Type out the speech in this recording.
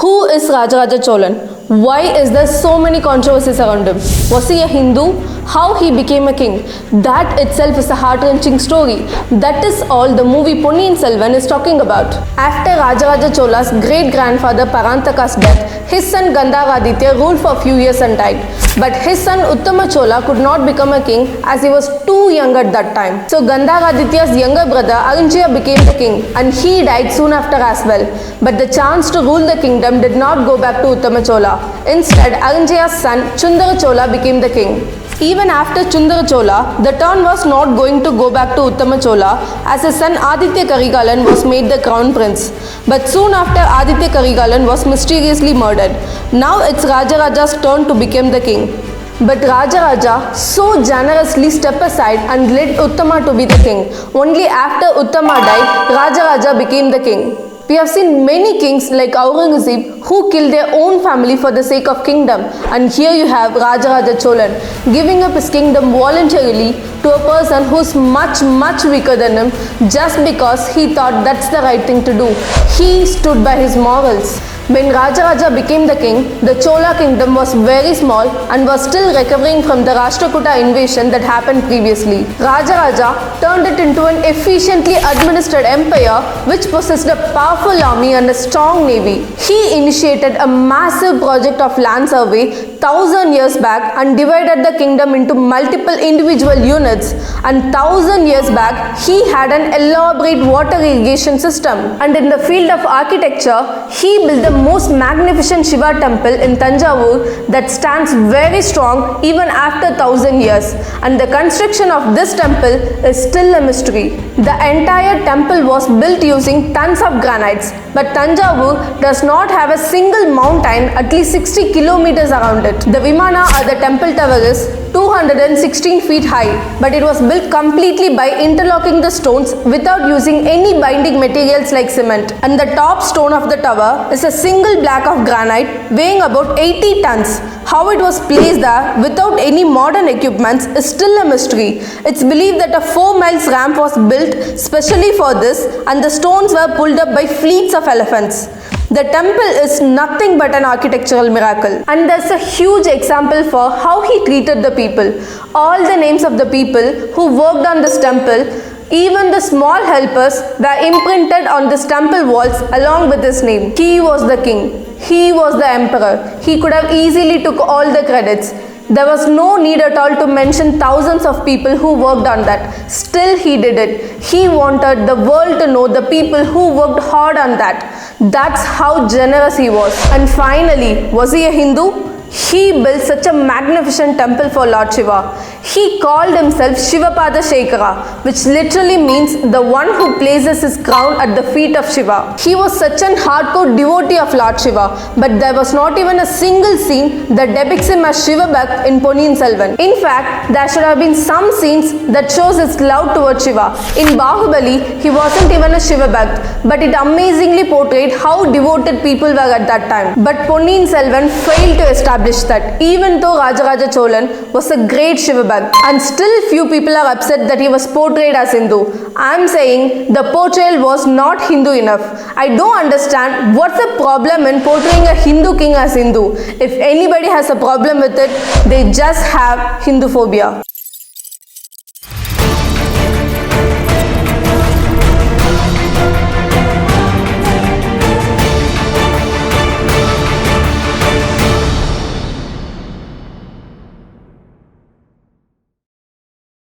Who is Rajaraja Cholan? Why is there so many controversies around him? Was he a Hindu? How he became a king? That itself is a heart-wrenching story. That is all the movie Ponniyin Selvan is talking about. After Rajaraja Chola's great-grandfather Parantaka's death, his son Gandharaditya ruled for a few years and died. But his son Uttama Chola could not become a king as he was too young at that time. So Gandharaditya's younger brother Arinjaya became the king and he died soon after as well. But the chance to rule the kingdom did not go back to Uttama Chola. Instead, Arinjaya's son Chundara Chola became the king. Even after Chundara Chola, the turn was not going to go back to Uttama Chola as his son Aditya Karigalan was made the crown prince. But soon after, Aditya Karigalan was mysteriously murdered. Now it's Rajaraja's turn to become the king. But Rajaraja so generously stepped aside and let Uttama to be the king. Only after Uttama died, Rajaraja became the king. We have seen many kings like Aurangzeb who killed their own family for the sake of kingdom, and here you have Rajaraja Cholan giving up his kingdom voluntarily to a person who's much weaker than him just because he thought that's the right thing to do. He stood by his morals. When Rajaraja became the king, the Chola kingdom was very small and was still recovering from the Rashtrakuta invasion that happened previously. Rajaraja turned it into an efficiently administered empire which possessed a powerful army and a strong navy. He initiated a massive project of land survey 1000 years back and divided the kingdom into multiple individual units, and 1000 years back he had an elaborate water irrigation system. And in the field of architecture, he built the most magnificent Shiva temple in Tanjavur that stands very strong even after 1000 years, and the construction of this temple is still a mystery. The entire temple was built using tons of granites, but Tanjavur does not have a single mountain at least 60 kilometers around it. The Vimana or the temple tower is 216 feet high, but it was built completely by interlocking the stones without using any binding materials like cement. And the top stone of the tower is a single block of granite weighing about 80 tons. How it was placed there without any modern equipments is still a mystery. It's believed that a 4 miles ramp was built specially for this, and the stones were pulled up by fleets of elephants. The temple is nothing but an architectural miracle, and there's a huge example for how he treated the people. All the names of the people who worked on this temple, even the small helpers, were imprinted on this temple walls along with his name. He was the king. He was the emperor. He could have easily took all the credits. There was no need at all to mention thousands of people who worked on that. Still he did it. He wanted the world to know the people who worked hard on that. That's how generous he was. And finally, was he a Hindu? He built such a magnificent temple for Lord Shiva. He called himself Shivapada Shekhara, which literally means the one who places his crown at the feet of Shiva. He was such an hardcore devotee of Lord Shiva, but there was not even a single scene that depicts him as Shiva Bhakt in Ponniyin Selvan. In fact, there should have been some scenes that shows his love towards Shiva. In Bahubali, he wasn't even a Shiva Bhakt, but it amazingly portrayed how devoted people were at that time. But Ponniyin Selvan failed to establish that, even though Rajaraja Cholan was a great Shiva Bhakt, and still few people are upset that he was portrayed as Hindu. I'm saying the portrayal was not Hindu enough. I don't understand what's the problem in portraying a Hindu king as Hindu. If anybody has a problem with it, they just have Hindu phobia.